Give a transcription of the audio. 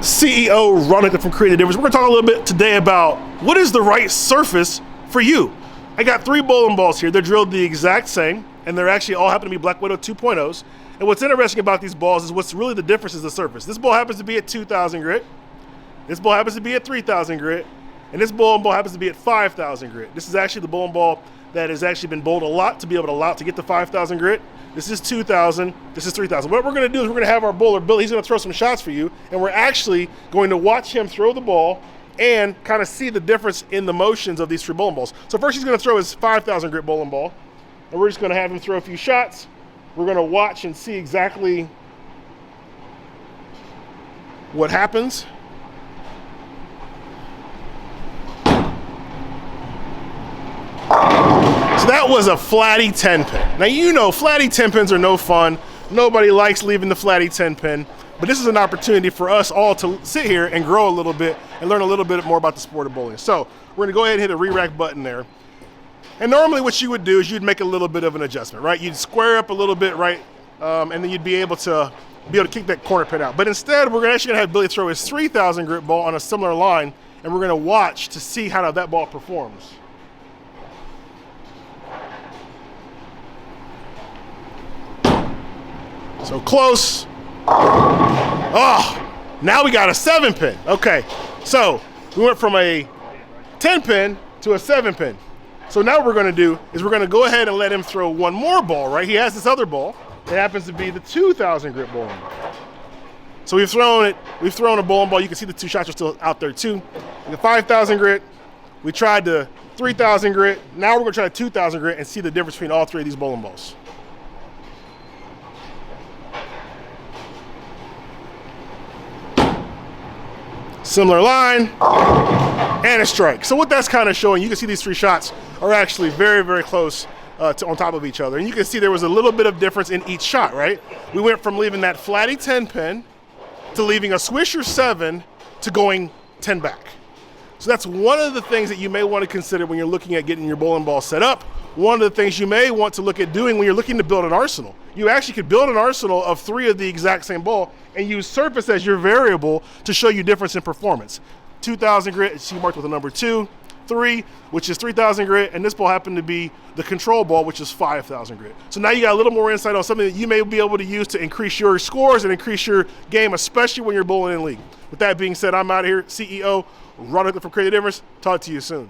CEO Ronald from Creative Difference. We're gonna talk a little bit today about what is the right surface for you. I got 3 bowling balls here. They're drilled the exact same, and they're actually all happen to be Black Widow 2.0s. And what's interesting about these balls is what's really the difference is the surface. This ball happens to be at 2,000 grit. This ball happens to be at 3,000 grit. And this bowling ball happens to be at 5,000 grit. This is actually the bowling ball that has actually been bowled a lot to be able to allow it to get to 5,000 grit. This is 2,000, this is 3,000. What we're gonna do is we're gonna have our bowler, Billy, he's gonna throw some shots for you, and we're actually going to watch him throw the ball and kind of see the difference in the motions of these 3 bowling balls. So first he's gonna throw his 5,000 grit bowling ball, and we're just gonna have him throw a few shots. We're gonna watch and see exactly what happens. So that was a flatty 10 pin. Now you know flatty 10 pins are no fun. Nobody likes leaving the flatty 10 pin, but this is an opportunity for us all to sit here and grow a little bit and learn a little bit more about the sport of bowling. So we're gonna go ahead and hit a re-rack button there. And normally what you would do is you'd make a little bit of an adjustment, right? You'd square up a little bit, right? And then you'd be able to kick that corner pin out. But instead, we're actually gonna have Billy throw his 3,000 grit ball on a similar line, and we're gonna watch to see how that ball performs. So close. Oh, now we got a 7 pin. Okay, so we went from a 10 pin to a 7 pin. So now what we're gonna do is we're gonna go ahead and let him throw one more ball, right? He has this other ball. It happens to be the 2,000 grit bowling ball. So we've thrown a bowling ball. You can see the 2 shots are still out there too. The 5,000 grit, we tried the 3,000 grit. Now we're gonna try the 2,000 grit and see the difference between all 3 of these bowling balls. Similar line, and a strike. So what that's kind of showing, you can see these 3 shots are actually very, very close on top of each other. And you can see there was a little bit of difference in each shot, right? We went from leaving that flatty 10 pin to leaving a swisher 7 to going 10 back. So that's one of the things that you may want to consider when you're looking at getting your bowling ball set up. One of the things you may want to look at doing when you're looking to build an arsenal. You actually could build an arsenal of 3 of the exact same ball and use surface as your variable to show you difference in performance. 2,000 grit, she marked with a number 2, 3, which is 3,000 grit, and this ball happened to be the control ball, which is 5,000 grit. So now you got a little more insight on something that you may be able to use to increase your scores and increase your game, especially when you're bowling in league. With that being said, I'm out of here. CEO Ronald from Creative Difference. Talk to you soon.